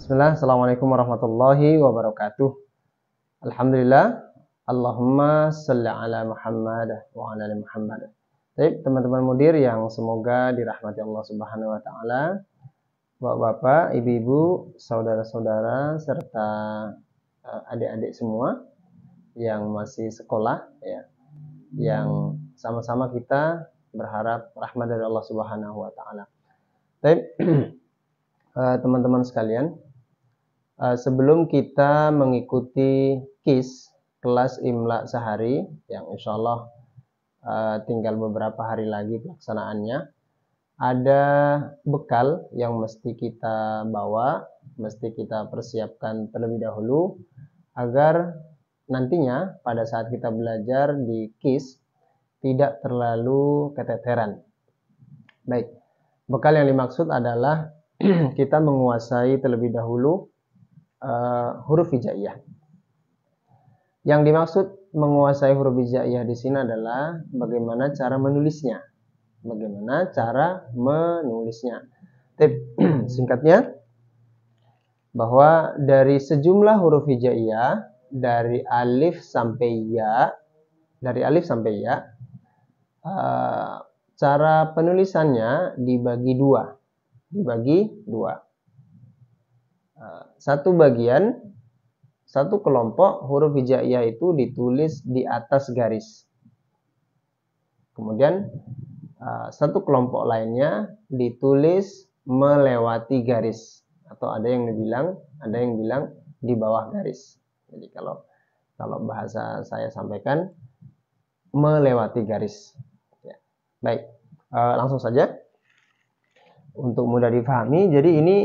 Bismillah, Assalamualaikum warahmatullahi wabarakatuh. Alhamdulillah, Allahumma salli ala Muhammad wa ala ali Muhammad. Baik, teman-teman mudir yang semoga dirahmati Allah Subhanahu wa taala. Bapak-bapak, ibu-ibu, saudara-saudara serta adik-adik semua yang masih sekolah ya, yang sama-sama kita berharap rahmat dari Allah Subhanahu wa taala. Baik, teman-teman sekalian, sebelum kita mengikuti KIS kelas Imla sehari yang insya Allah tinggal beberapa hari lagi pelaksanaannya, ada bekal yang mesti kita bawa, mesti kita persiapkan terlebih dahulu agar nantinya pada saat kita belajar di KIS tidak terlalu keteteran. Baik, bekal yang dimaksud adalah kita menguasai terlebih dahulu huruf hijaiyah. Yang dimaksud menguasai huruf hijaiyah di sini adalah bagaimana cara menulisnya. Bagaimana cara menulisnya. Singkatnya, bahwa dari sejumlah huruf hijaiyah dari alif sampai ya, cara penulisannya dibagi dua. Satu kelompok huruf hijaiyah itu ditulis di atas garis. Kemudian satu kelompok lainnya ditulis melewati garis, atau ada yang bilang di bawah garis. Jadi kalau bahasa saya sampaikan melewati garis. Ya. Baik, langsung saja untuk mudah dipahami. Jadi ini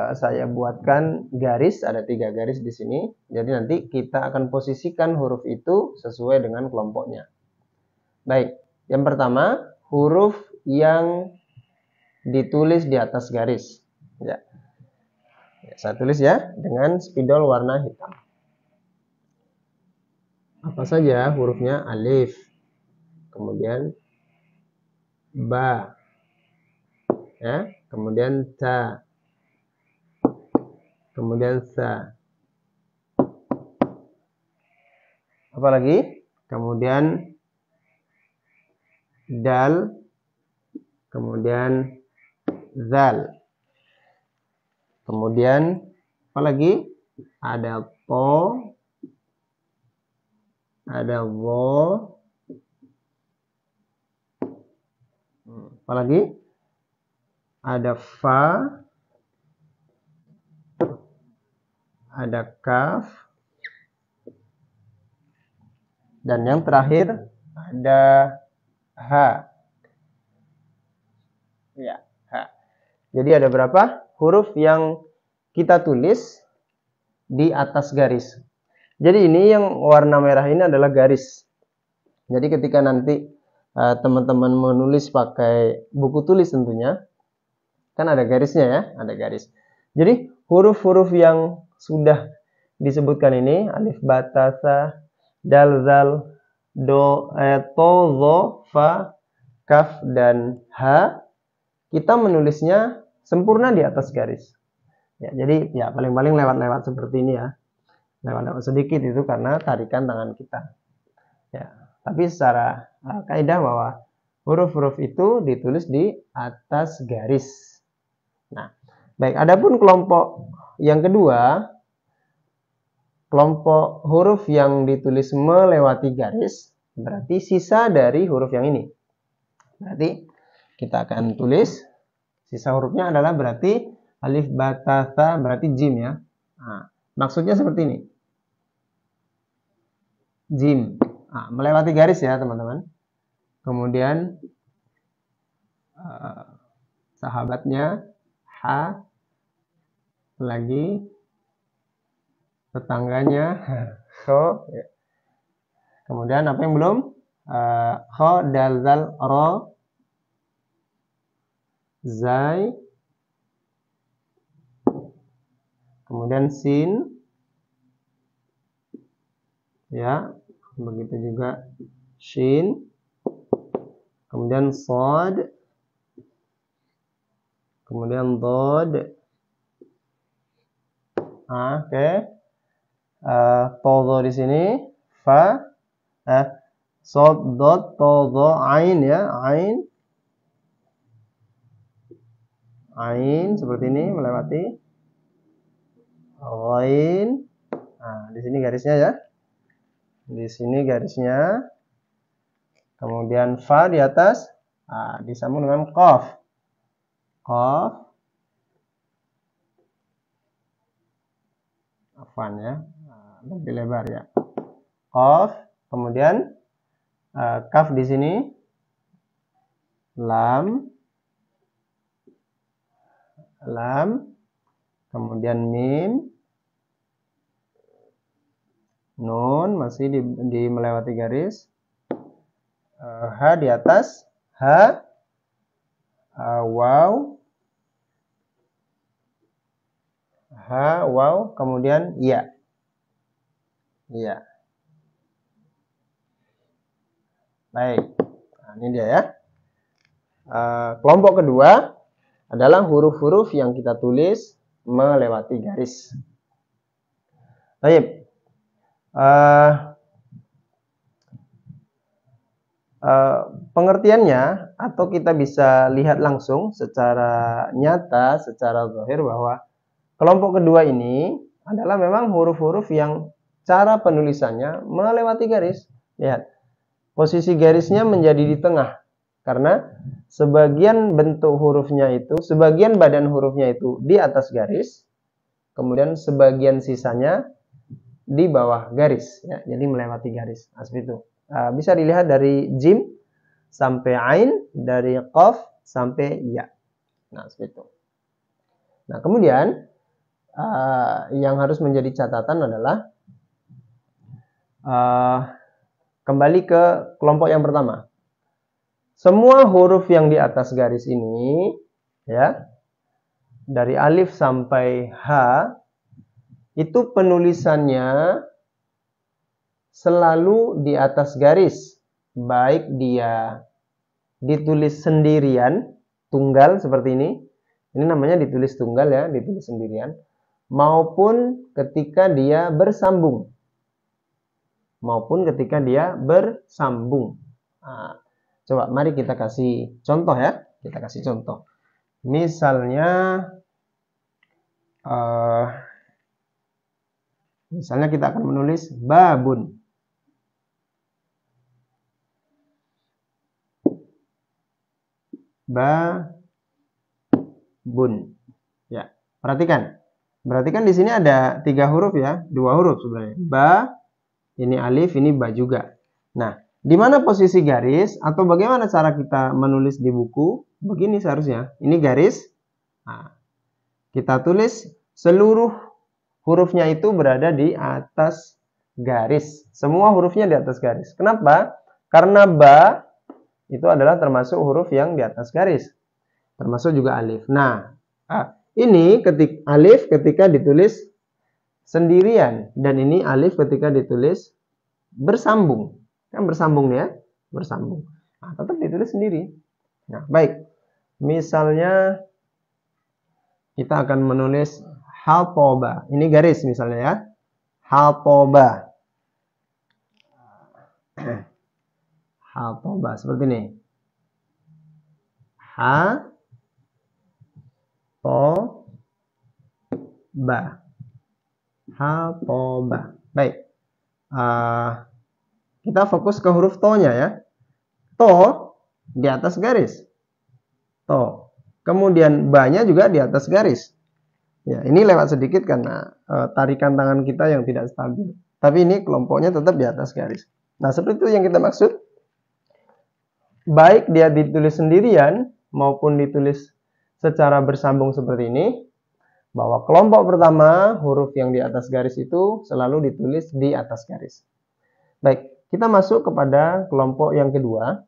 saya buatkan garis, ada 3 garis di sini. Jadi nanti kita akan posisikan huruf itu sesuai dengan kelompoknya. Baik, yang pertama huruf yang ditulis di atas garis. Ya, saya tulis ya dengan spidol warna hitam. Apa saja hurufnya? Alif, kemudian ba, ya, kemudian ta, kemudian sa. Apalagi? Kemudian dal, kemudian zal. Kemudian apalagi? Ada to, ada wo. Apalagi? Ada fa, ada kaf, dan yang terakhir ada ha. Ya, ha. Jadi ada berapa huruf yang kita tulis di atas garis? Jadi ini yang warna merah ini adalah garis. Jadi ketika nanti teman-teman menulis pakai buku tulis tentunya, kan ada garisnya ya, ada garis. Jadi huruf-huruf yang sudah disebutkan ini, alif, ba, ta, sa, dal, zal, do, to, zo, fa, kaf, dan ha, kita menulisnya sempurna di atas garis. Ya, jadi ya paling-paling lewat-lewat seperti ini ya. Lewat-lewat sedikit itu karena tarikan tangan kita. Ya, tapi secara kaidah bahwa huruf-huruf itu ditulis di atas garis. Nah, baik, adapun kelompok yang kedua, kelompok huruf yang ditulis melewati garis, berarti sisa dari huruf yang ini. Berarti kita akan tulis sisa hurufnya adalah berarti alif, ba, ta, sa, berarti jim ya. Nah, maksudnya seperti ini. Jim. Nah, melewati garis ya teman-teman. Kemudian sahabatnya ha, lagi tetangganya kho. Kemudian apa yang belum? Kho, dal, zal, ro, zai, kemudian sin, ya, begitu juga shin, kemudian sod, kemudian dod, Oke. Todo di sini, fa, sod, dot, todo, ain ya, ain seperti ini melewati, ghain. Nah, di sini garisnya ya, di sini garisnya, kemudian fa di atas, disambung dengan qaf, afwan ya, lebih lebar ya, qaf, kemudian kaf di sini, lam, kemudian mim, nun masih di melewati garis, ha di atas, waw, kemudian ya. Baik, nah, ini dia ya. Kelompok kedua adalah huruf-huruf yang kita tulis melewati garis. Baik. Pengertiannya, atau kita bisa lihat langsung secara nyata, secara zahir, bahwa kelompok kedua ini adalah memang huruf-huruf yang cara penulisannya melewati garis. Lihat, posisi garisnya menjadi di tengah. Karena sebagian bentuk hurufnya itu, sebagian badan hurufnya itu di atas garis, kemudian sebagian sisanya di bawah garis, ya, jadi melewati garis. Nah, seperti itu. Bisa dilihat dari jim sampai ain, dari qaf sampai ya. Nah, seperti itu. Nah, kemudian yang harus menjadi catatan adalah kembali ke kelompok yang pertama. Semua huruf yang di atas garis ini, ya, dari alif sampai H, itu penulisannya selalu di atas garis. Baik dia ditulis sendirian, tunggal seperti ini namanya ditulis tunggal ya, ditulis sendirian, maupun ketika dia bersambung. Nah, coba mari kita kasih contoh ya. Kita kasih contoh. Misalnya kita akan menulis babun. Babun. Ya, perhatikan. Perhatikan di sini ada 3 huruf ya, 2 huruf sebenarnya. Ba, ini alif, ini ba juga. Nah, di mana posisi garis atau bagaimana cara kita menulis di buku? Begini seharusnya. Ini garis. Nah, kita tulis seluruh hurufnya itu berada di atas garis. Semua hurufnya di atas garis. Kenapa? Karena ba itu adalah termasuk huruf yang di atas garis. Termasuk juga alif. Nah, ini alif ketika ditulis sendirian. Dan ini alif ketika ditulis bersambung. Kan bersambung ya, bersambung. Nah, tetap ditulis sendiri. Nah, baik. Misalnya kita akan menulis hatoba. Ini garis misalnya ya. Hatoba. Hatoba seperti ini. Hatoba. Baik. Kita fokus ke huruf to-nya ya. To di atas garis. To. Kemudian ba-nya juga di atas garis. Ya, ini lewat sedikit karena tarikan tangan kita yang tidak stabil. Tapi ini kelompoknya tetap di atas garis. Nah, seperti itu yang kita maksud. Baik dia ditulis sendirian maupun ditulis secara bersambung seperti ini, bahwa kelompok pertama huruf yang di atas garis itu selalu ditulis di atas garis. Baik, kita masuk kepada kelompok yang kedua,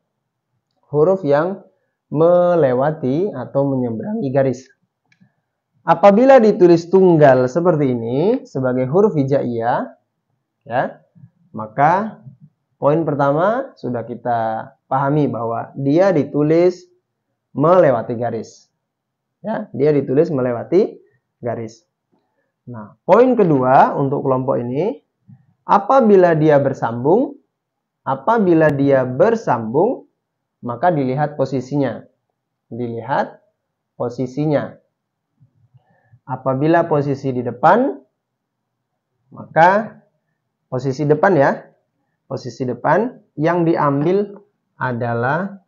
huruf yang melewati atau menyeberangi garis. Apabila ditulis tunggal seperti ini sebagai huruf hijaiyah, ya, maka poin pertama sudah kita pahami bahwa dia ditulis melewati garis. Ya, dia ditulis melewati garis. Nah, poin kedua untuk kelompok ini, apabila dia bersambung, maka dilihat posisinya. Dilihat posisinya. Apabila posisi di depan, maka posisi depan ya. Posisi depan yang diambil adalah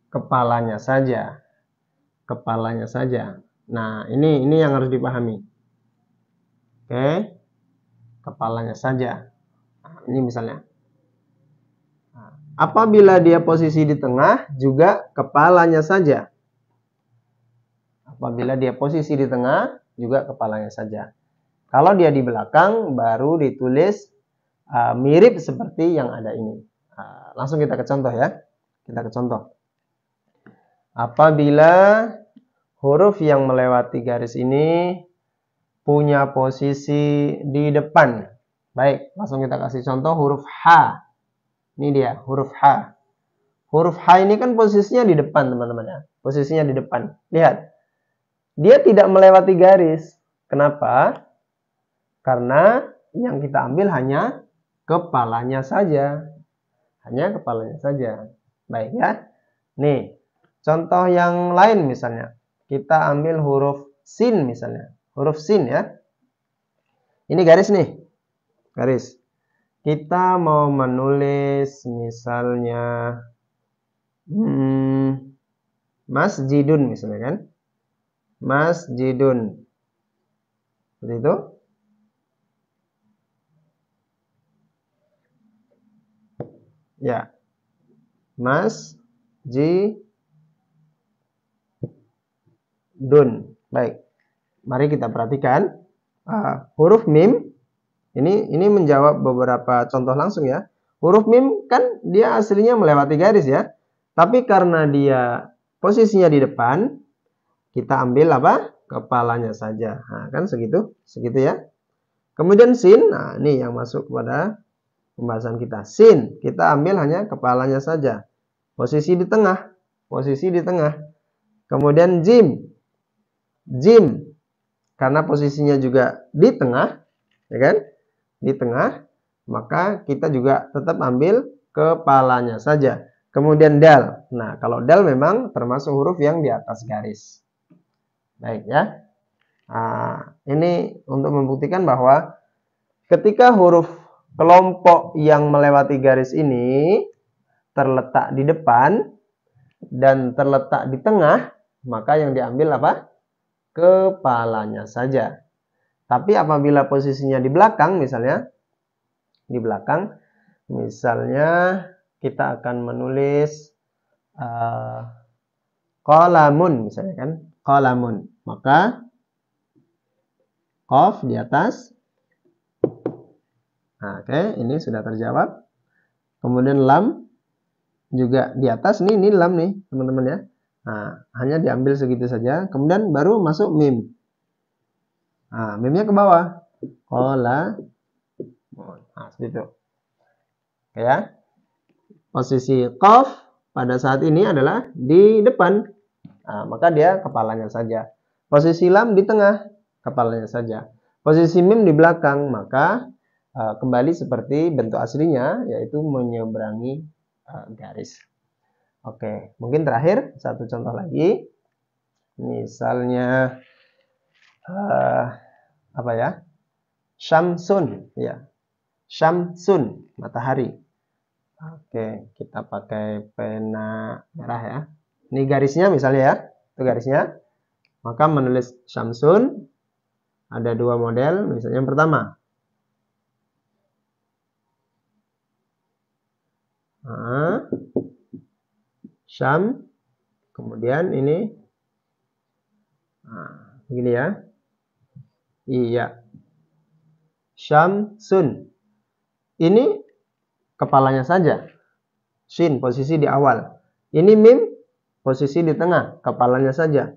kepalanya saja. Kepalanya saja. Nah, ini yang harus dipahami. Oke. Kepalanya saja. Nah, ini misalnya. Nah, apabila dia posisi di tengah, juga kepalanya saja. Apabila dia posisi di tengah, juga kepalanya saja. Kalau dia di belakang, baru ditulis mirip seperti yang ada ini. Langsung kita ke contoh ya. Kita ke contoh. Apabila huruf yang melewati garis ini punya posisi di depan. Baik, langsung kita kasih contoh huruf H. Ini dia, huruf H. Huruf H ini kan posisinya di depan, teman-teman ya. Posisinya di depan. Lihat. Dia tidak melewati garis. Kenapa? Karena yang kita ambil hanya kepalanya saja. Hanya kepalanya saja. Baik ya. Nih, contoh yang lain misalnya. Kita ambil huruf sin misalnya. Huruf sin ya. Ini garis nih. Garis. Kita mau menulis misalnya masjidun misalnya kan. Masjidun. Seperti itu. Ya. Masjidun. Baik. Mari kita perhatikan huruf mim. Ini menjawab beberapa contoh langsung ya. Huruf mim kan dia aslinya melewati garis ya. Tapi karena dia posisinya di depan, kita ambil apa? Kepalanya saja. Nah, kan segitu ya. Kemudian sin, nah ini yang masuk kepada pembahasan kita. Sin, kita ambil hanya kepalanya saja. Posisi di tengah. Kemudian jim. Jim, karena posisinya juga di tengah, ya kan? Di tengah, maka kita juga tetap ambil kepalanya saja. Kemudian dal. Nah, kalau dal memang termasuk huruf yang di atas garis. Baik ya. Nah, ini untuk membuktikan bahwa ketika huruf kelompok yang melewati garis ini terletak di depan dan terletak di tengah, maka yang diambil apa? Kepalanya saja. Tapi apabila posisinya di belakang misalnya, kita akan menulis qalamun misalnya kan, qalamun. Maka qaf di atas. Nah, oke, ini sudah terjawab. Kemudian lam juga di atas nih, ini lam nih, teman-teman ya. Nah, hanya diambil segitu saja. Kemudian baru masuk mim. Nah, mimnya ke bawah. Qalamun. Nah, seperti itu. Oke ya. Posisi qaf pada saat ini adalah di depan. Nah, maka dia kepalanya saja. Posisi lam di tengah, kepalanya saja. Posisi mim di belakang, maka kembali seperti bentuk aslinya, yaitu menyeberangi garis. Oke, mungkin terakhir satu contoh lagi. Misalnya apa ya? Syamsun, ya. Syamsun, matahari. Oke, kita pakai pena merah ya. Ini garisnya misalnya ya. Itu garisnya. Maka menulis Syamsun ada dua model. Misalnya yang pertama. Syam. Kemudian ini. Nah, begini ya. Iya. Syamsun. Ini kepalanya saja. Shin posisi di awal. Ini mim posisi di tengah, kepalanya saja.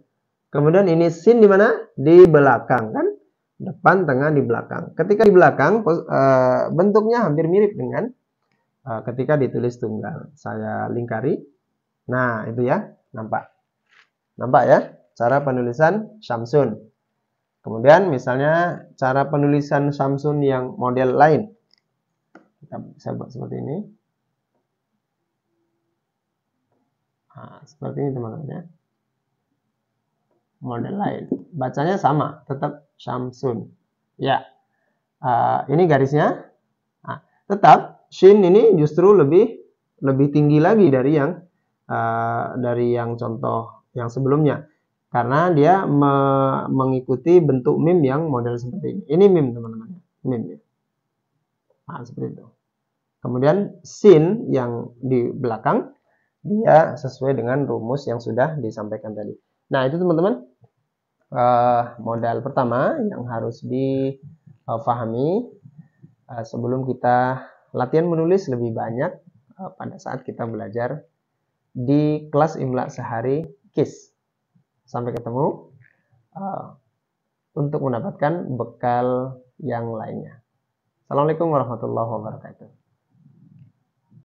Kemudian ini sin di mana? Di belakang kan? Depan, tengah, di belakang. Ketika di belakang bentuknya hampir mirip dengan ketika ditulis tunggal. Saya lingkari. Nah, itu ya, nampak. Nampak ya cara penulisan Syamsun. Kemudian misalnya cara penulisan Samsun yang model lain. Kita bisa buat seperti ini. Nah, seperti ini teman-teman ya. Model lain. Bacanya sama, tetap Samsun. Ya. Ini garisnya. Nah, tetap Shin ini justru lebih tinggi lagi dari yang contoh yang sebelumnya. Karena dia mengikuti bentuk mim yang model seperti ini. Ini mim teman-teman. Mim ya. Nah, seperti itu. Kemudian sin yang di belakang dia sesuai dengan rumus yang sudah disampaikan tadi. Nah, itu teman-teman modal pertama yang harus difahami sebelum kita latihan menulis lebih banyak pada saat kita belajar di kelas Imla Sehari KIS. Sampai ketemu untuk mendapatkan bekal yang lainnya. Assalamualaikum warahmatullahi wabarakatuh.